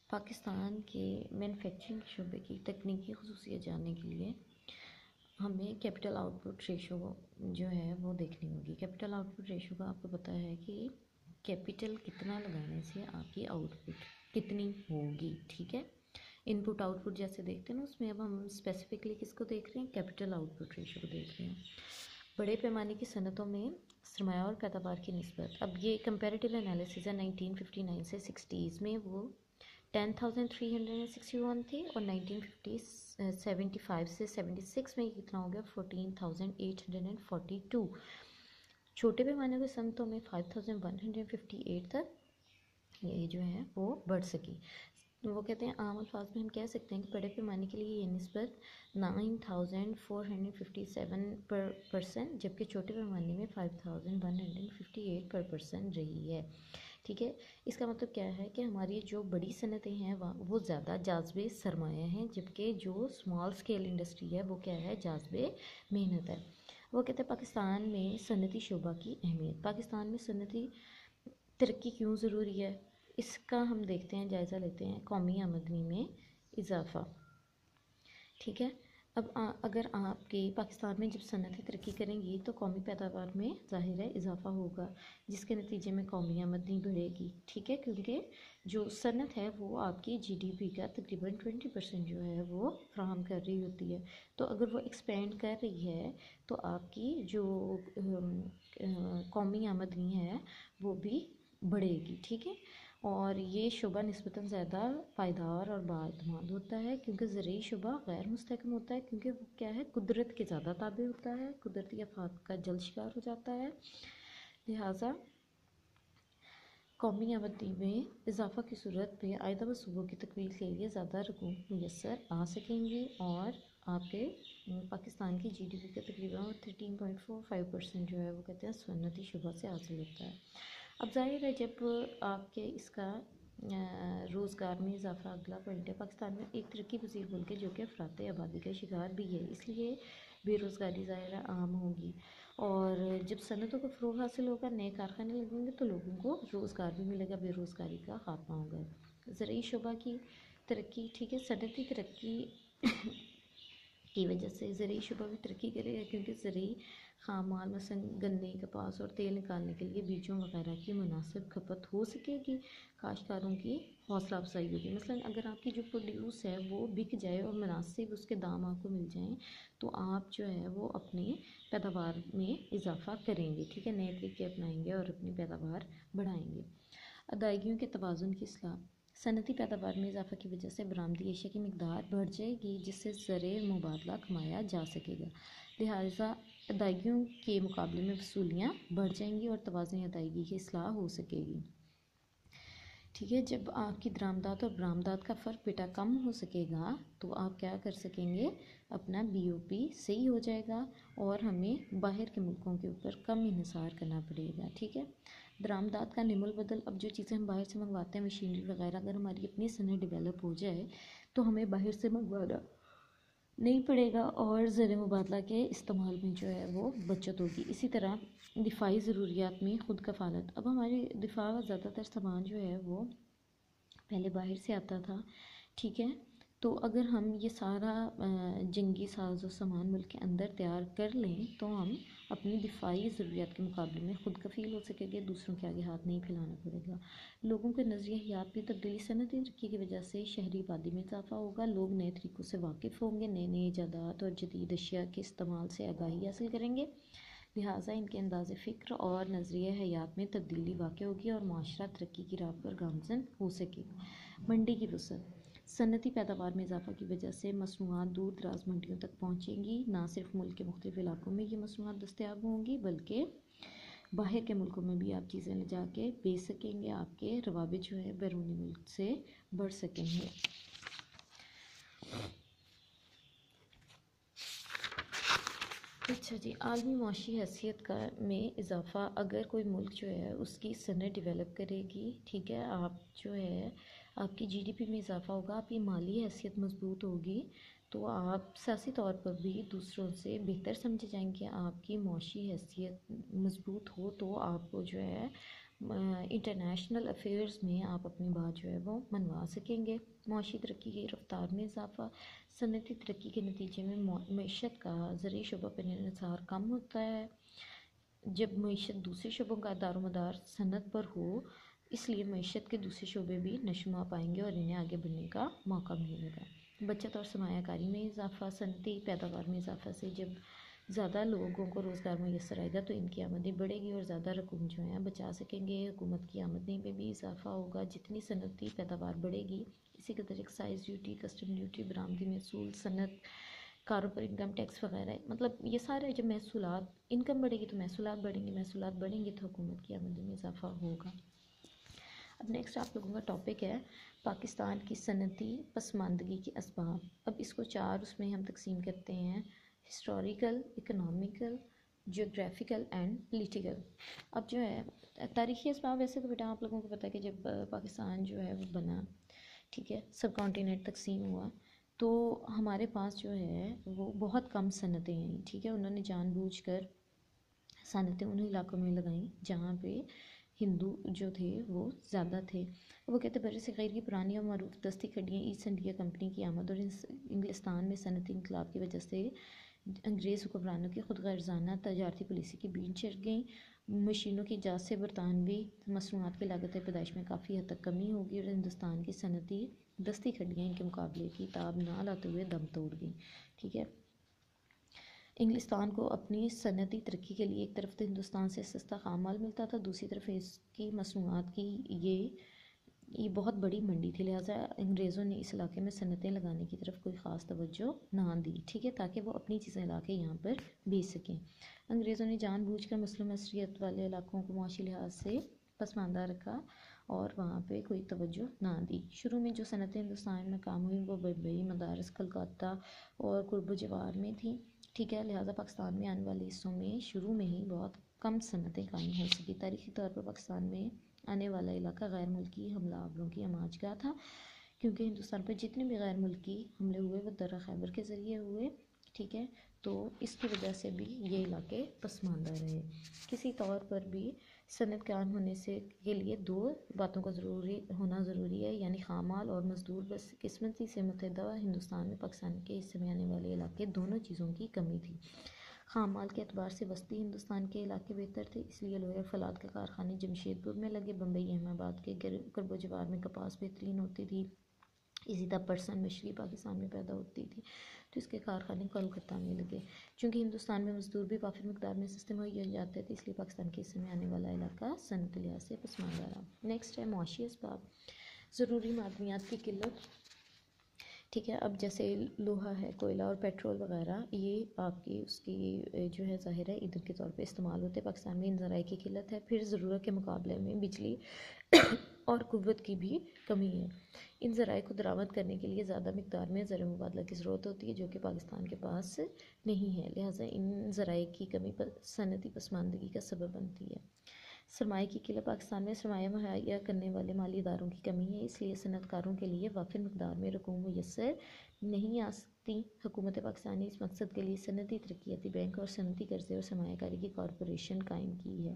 पाकिस्तान के मैन्युफैक्चरिंग शोबे की तकनीकी खसूसियत जानने के लिए हमें कैपिटल आउटपुट रेशो जो है वो देखनी होगी। कैपिटल आउटपुट रेशो का आपको पता है कि कैपिटल कितना लगाने से आपकी आउटपुट कितनी होगी, ठीक है। इनपुट आउटपुट जैसे देखते हैं ना, उसमें अब हम स्पेसिफिकली किसको देख रहे हैं, कैपिटल आउटपुट रेशो को देख रहे हैं। बड़े पैमाने की सनतों में सरमाया और पैदावार की निस्बत, अब ये कंपैरेटिव एनालिसिस है 1959 से 60s में वो 10,361 थे और 1975 से 76 में ये कितना हो गया 14,842। छोटे पैमाने के सनतों में 5,158 तक ये जो है वो बढ़ सकी। वो कहते हैं आम अल्फाज में हम कह सकते हैं कि बड़े पैमाने के लिए ये निस्बत 9,457% जबकि छोटे पैमाने में 5,158 % रही है, ठीक है। इसका मतलब क्या है कि हमारी जो बड़ी सनतें हैं वो ज़्यादा जाज़बे सरमाया हैं, जबकि जो स्मॉल स्केल इंडस्ट्री है वो क्या है, जाज़बे मेहनत है। वो कहते हैं पाकिस्तान में सनती शोबा की अहमियत। पाकिस्तान में सनती तरक्की क्यों ज़रूरी है, इसका हम देखते हैं, जायज़ा लेते हैं। कौमी आमदनी में इजाफ़ा, ठीक है। अब अगर आपके पाकिस्तान में जब सनतें तरक्की करेंगी तो कौमी पैदावार में ज़ाहिर है इजाफ़ा होगा, जिसके नतीजे में कौमी आमदनी बढ़ेगी, ठीक है। क्योंकि जो सनत है वो आपकी GDP का तकरीबन 20% जो है वो फ्राहम कर रही होती है। तो अगर वो एक्सपेंड कर रही है तो आपकी जो कौमी आमदनी है वो भी बढ़ेगी, ठीक है। और ये शुबा निस्बतन ज़्यादा पायदार और बाएतमाद होता है क्योंकि ज़रूरी शुबा गैर मुस्तहकम होता है, क्योंकि वो क्या है, कुदरत के ज़्यादा ताबे होता है, कुदरती आफात का जल्द शिकार हो जाता है। लिहाजा कौमी आमदनी में इजाफा की सूरत में आयदा वसूलों की तकमील के लिए ज़्यादा रकूम मुयसर आ सकेंगी और आपके पाकिस्तान की GDP का तकरीबन 13.45% जो है वो कहते हैं सनती शुबा से हासिल होता है। अब जाहिर है जब आपके इसका रोज़गार में इजाफा अगला पॉइंट है। पाकिस्तान में एक तरक्की पजीर मुल्क है जो कि अफरात आबादी का शिकार भी है, इसलिए बेरोज़गारी ज़ाहिर आम होगी। और जब सनतों को फ़रोग़ हासिल होगा, नए कारखाने लगेंगे तो लोगों को रोज़गार भी मिलेगा, बेरोज़गारी का खात्मा होगा। ज़रूरी शुबा की तरक्की, ठीक है, सनती तरक्की की वजह से ज़रूरी शुबा भी तरक्की करेगा क्योंकि ज़रूरी ख़ाम माल मसलन गन्ने, कपास और तेल निकालने के लिए बीजों वगैरह की मुनासिब खपत हो सकेगी, काश्तकारों की हौसला अफजाई होगी। मसलन अगर आपकी जो प्रोड्यूस है वो बिक जाए और मुनासिब उसके दाम आपको मिल जाएं तो आप जो है वो अपनी पैदावार में इजाफा करेंगे, ठीक है, नए तरीके अपनाएंगे और अपनी पैदावार बढ़ाएंगे। अदायगियों के तवाज़ुन की इस्लाह, सनती पैदावार में इजाफा की वजह से बरामदी एशिया की मिकदार बढ़ जाएगी जिससे ज़र मुबादला कमाया जा सकेगा। लिहाजा अदायगियों के मुकाबले में वसूलियाँ बढ़ जाएंगी और तवाज़ुन अदायगी की इस्लाह हो सकेगी, ठीक है। जब आपकी दरामदात और बरामदात का फ़र्क बेटा कम हो सकेगा तो आप क्या कर सकेंगे, अपना BOP सही हो जाएगा और हमें बाहर के मुल्कों के ऊपर कम इन्हिसार करना पड़ेगा, ठीक है। दरामदात का निमुल बदल, अब जो चीज़ें हम बाहर से मंगवाते हैं मशीनरी वगैरह, अगर हमारी अपनी सनत डेवलप हो जाए तो हमें बाहर से मंगवाना नहीं पड़ेगा और ज़र मुबादला के इस्तेमाल में जो है वो बचत होगी। इसी तरह दिफाई ज़रूरियात में खुद कफालत, अब हमारे दिफा का ज़्यादातर सामान जो है वो पहले बाहर से आता था, ठीक है। तो अगर हम ये सारा जंगी साजो सामान मुल्क के अंदर तैयार कर लें तो हम अपनी दिफाई ज़रूरियात के मुकाबले में खुद कफ़ील हो सकेंगे, दूसरों के आगे हाथ नहीं फैलाना पड़ेगा। लोगों के नज़रिया हयात भी तब्दीली, सनती तरक्की की वजह से शहरी आबादी में इजाफा होगा, लोग नए तरीक़ों से वाकिफ़ होंगे, नए नए ईजादात और जदीद अशिया के इस्तेमाल से आगाही हासिल करेंगे। लिहाजा इनके अंदाज़ फ़िक्र और नज़रिया हयात में तब्दीली वाक़ होगी और माशरा तरक्की की राह पर गामज़न हो सकेगा। मंडी की वसअत, सनती पैदावार में इजाफा की वजह से मसनूआत दूर दराज मंडियों तक पहुँचेंगी। ना सिर्फ मुल्क के मुख्तलिफ इलाकों में ये मसनूआत दस्तयाब होंगी बल्कि बाहर के मुल्कों में भी आप चीज़ें ले जाके बेच सकेंगे, आपके रवाबित जो है बैरूनी मुल्क से बढ़ सकेंगे। अच्छा जी, आलमी माशी हैसियत का में इजाफ़ा, अगर कोई मुल्क जो है उसकी सनत डेवलप करेगी, ठीक है, आप जो है आपकी GDP में इजाफ़ा होगा, आपकी माली हैसियत मजबूत होगी तो आप सियासी तौर पर भी दूसरों से बेहतर समझे जाएंगे। आपकी माशी हैसियत मजबूत हो तो आपको जो है इंटरनेशनल अफेयर्स में आप अपनी बात जो है वो मनवा सकेंगे। मुआशी तरक्की की रफ्तार में इजाफा, सनती तरक्की के नतीजे में मईशत का ज़रिए शुबा पर इन्हिसार कम होता है। जब मईशत दूसरे शुबों का दारोमदार सनत पर हो, इसलिए मईशत के दूसरे शोबे भी नशमा पाएंगे और इन्हें आगे बढ़ने का मौका मिलेगा। बचत और सरमायाकारी में इजाफा, सनती पैदावार में इजाफा से जब ज़्यादा लोगों को रोज़गार मैसर आएगा तो इनकी आमदनी बढ़ेगी और ज़्यादा रकूम जो है बचा सकेंगे। हुकूमत की आमदनी में भी इजाफा होगा। जितनी सनती पैदावार बढ़ेगी, इसी कदर एक्साइज ड्यूटी, कस्टम ड्यूटी, बरामदी महसूल, सनत कारों पर इनकम टैक्स वगैरह, मतलब ये सारे जब महसूलात, इनकम बढ़ेगी तो महसूलात बढ़ेंगे, महसूलात बढ़ेंगे तो हुकूमत की आमदनी में इजाफा होगा। अब नेक्स्ट आप लोगों का टॉपिक है पाकिस्तान की सनती पसमानदगी के असबाब। अब इसको चार उसमें हम तकसीम करते हैं: historical, economical, geographical and political. अब जो है तारीख़ी असबाब, वैसे तो बेटा आप लोगों को पता है कि जब पाकिस्तान जो है वो बना, ठीक है, सब कॉन्टिनेंट तकसीम हुआ, तो हमारे पास जो है वो बहुत कम सनतें हैं, ठीक है। उन्होंने जानबूझकर सनतें उन इलाकों में लगाई जहाँ पे हिंदू जो थे वो ज़्यादा थे। वो कहते बर्रे सग़ीर की पुरानी और मरूफ दस्ती खड्डियाँ ईस्ट इंडिया कंपनी की आमद और इंग्लिस्तान में सनती इनकलाब की वजह से अंग्रेज़ हुक्मरानों की खुद गर्जाना तजारती पॉलिसी की बीन चढ़ गई। मशीनों की इजाज़त से बरतानवी मसनूआत की लागत पैदाइश में काफ़ी हद तक कमी होगी और हिंदुस्तान की सनती दस्ती खड्डियाँ इनके मुकाबले की ताब ना लाते हुए दम तोड़ गई, ठीक है। इंग्लिस्तान को अपनी सनती तरक्की के लिए एक तरफ तो हिंदुस्तान से सस्ता खाम माल मिलता था, दूसरी तरफ इसकी मसनूआत की ये बहुत बड़ी मंडी थी, लिहाजा अंग्रेज़ों ने इस इलाके में सनतें लगाने की तरफ कोई ख़ास तवज्जो ना दी, ठीक है, ताकि वो अपनी चीज़ें ला के यहाँ पर बेच सकें। अंग्रेज़ों ने जानबूझकर मुस्लिम असरियत वाले इलाकों को मुआशी लिहाज से पसमानदा रखा और वहाँ पे कोई तवज्जो ना दी। शुरू में जो सनतें हिंदुस्तान में काम हुई वो बम्बई, मदारस, कलकत्ता और कुर्ब जवार में थी, ठीक है। लिहाजा पाकिस्तान में आने वाले हिस्सों में शुरू में ही बहुत कम सनतें कायम हो सकी। तारीख़ी तौर पर पाकिस्तान में आने वाला इलाका गैर मुल्की हमलावरों की अमाजगाह था, क्योंकि हिंदुस्तान पर जितने भी गैर मुल्की हमले हुए वो दर्रा खैबर के ज़रिए हुए, ठीक है। तो इसकी वजह से भी ये इलाके पसमानदा रहे। किसी तौर पर भी सनत कायम होने से के लिए दो बातों का ज़रूरी है, यानी खामाल और मजदूर। बस किस्मती से मुतहदा हिंदुस्तान में पाकिस्तान के हिस्से में आने वाले इलाके दोनों चीज़ों की कमी थी। खाम माल के अतबार से वस्ती हिंदुस्तान के इलाके बेहतर थे, इसलिए लोहे और फलाद के कारखाने जमशेदपुर में लगे। बम्बई, अहमदाबाद के कुर्ब जवार में कपास बेहतरीन होती थी। इसी तरह परसन मछली पाकिस्तान में पैदा होती थी, तो इसके कारखाने कोलकाता में लगे। चूँकि हिंदुस्तान में मजदूर भी काफ़ी मकदार में सस्ते मुहैया जाते थे, इसलिए पाकिस्तान के हिस्से में आने वाला इलाका सनत लिहाज से पसमानदा रहा। नेक्स्ट है मुआशी असबाब। ज़रूरी मादनियात की किल्लत, ठीक है। अब जैसे लोहा है, कोयला और पेट्रोल वगैरह, ये आपकी उसकी जो है ज़ाहिर है ईंधन के तौर पे इस्तेमाल होते हैं। पाकिस्तान में इन ज़राए की किल्लत है, फिर ज़रूरत के मुकाबले में बिजली और कुव्वत की भी कमी है। इन ज़राए को दरामद करने के लिए ज़्यादा मिकदार में ज़र मुबादला की ज़रूरत होती है, जो कि पाकिस्तान के पास नहीं है। लिहाजा इन ज़राए की कमी पर सनती पसमानदगी का सबब बनती है। सरमाए की किल्लत, पाकिस्तान में सरमाया मुहैया करने वाले माली इदारों की कमी है, इसलिए सनतकारों के लिए वाफिर मकदार में रकूम मुयस्सर नहीं आ सकती। हुकूमत पाकिस्तान ने इस मकसद के लिए सनती तरक्याती बैंक और सनती कर्जे और सरमायाकारी की कॉरपोरेशन कायम की है।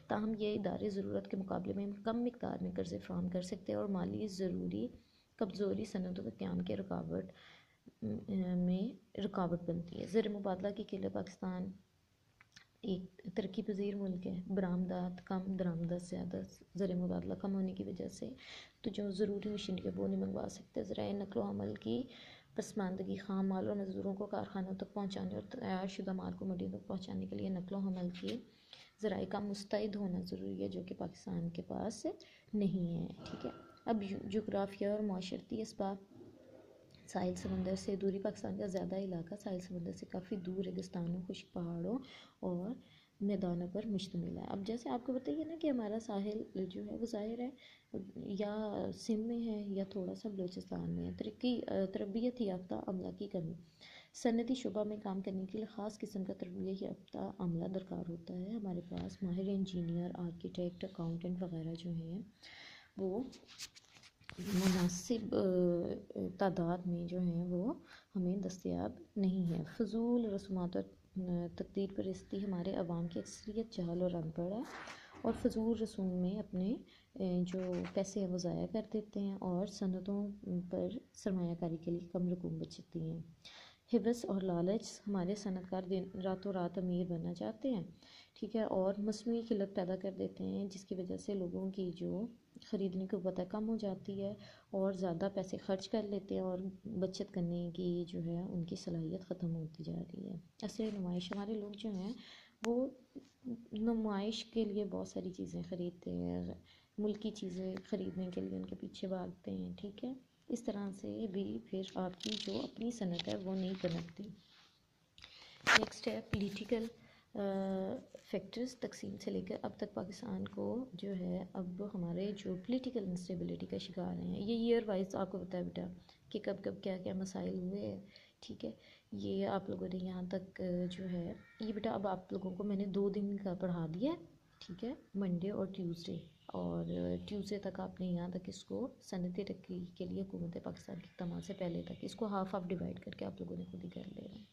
ताहम ये इदारे ज़रूरत के मुकाबले में कम मिकदार में कर्जे फराहम कर सकते हैं और माली कमज़ोरी सनतों के क़याम के रुकावट बनती है। ज़र मुबादला की किल्लत, पाकिस्तान एक तरक्की पजीर मुल्क है, बरामदात कम, दरामदत ज़्यादा। ज़र मुबादला कम होने की वजह से तो जो ज़रूरी मशीनरी है वो नहीं मंगवा सकते। ज़राए नकलो हमल की पसमानदगी, खाम माल और मज़दूरों को कारखानों तक पहुँचाने और तैयार शुदा माल को मंडियों तक पहुँचाने के लिए नकलो हमल के ज़राए का मुस्तैद होना ज़रूरी है, जो कि पाकिस्तान के पास नहीं है, ठीक है। अब जोग्राफिया और माशरती असबाब। साहिल समंदर से दूरी, पाकिस्तान का ज़्यादा इलाका साहिल समंदर से काफ़ी दूर रेगिस्तानों, खुश्क पहाड़ों और मैदानों पर मुश्तमिल है। अब जैसे आपको बताइए ना कि हमारा साहिल जो है वो ज़ाहिर है या सिंध में है या थोड़ा सा बलूचिस्तान में है। तरबियत याफ्ता अमला की कमी, सनती शुबा में काम करने के लिए ख़ास किस्म का तरबियत याफ्ता अमला दरकार होता है। हमारे पास माहिर इंजीनियर, आर्किटेक्ट, अकाउंटेंट वगैरह जो हैं वो मुनासिब तादाद में जो हैं वो हमें दस्तयाब नहीं है। फ़जूल रसूमात और तकदीर परस्ती, हमारे अवाम की अक्सरियत जहल और अनपढ़ है और फजूल रसूम में अपने जो पैसे हैं वो ज़ाया कर देते हैं और सनतों पर सरमायाकारी के लिए कम रकूम बचती हैं। हिवस और लालच, हमारे सनतकार दिन रातों रात अमीर बनना चाहते हैं, ठीक है, और मसनूई किल्लत पैदा कर देते हैं जिसकी वजह से लोगों की जो ख़रीदने की क़ुव्वत कम हो जाती है और ज़्यादा पैसे खर्च कर लेते हैं और बचत करने की जो है उनकी सलाहियत ख़त्म होती जा रही है। ऐसे नुमाइश, हमारे लोग जो हैं वो नुमाइश के लिए बहुत सारी चीज़ें ख़रीदते हैं, मुल्की चीज़ें ख़रीदने के लिए उनके पीछे भागते हैं, ठीक है। इस तरह से भी फिर आपकी जो अपनी सनत है वो नहीं पनपती। नेक्स्ट है पॉलिटिकल फैक्टर्स। तकसीम से लेकर अब तक पाकिस्तान को जो है, अब हमारे जो पॉलिटिकल इंस्टेबिलिटी का शिकार हैं, ये ईयर वाइज आपको पता है बेटा कि कब कब क्या क्या मसाइल हुए हैं, ठीक है। ये आप लोगों ने यहाँ तक जो है, ये बेटा अब आप लोगों को मैंने 2 दिन का पढ़ा दिया है, ठीक है, मंडे और ट्यूसडे, और ट्यूसडे तक आपने यहाँ तक इसको सनती तरक्की के लिए हुकूमत पाकिस्तान के इक़्तिदार से पहले तक इसको हाफ डिवाइड करके आप लोगों ने खुद ही कर लेना है।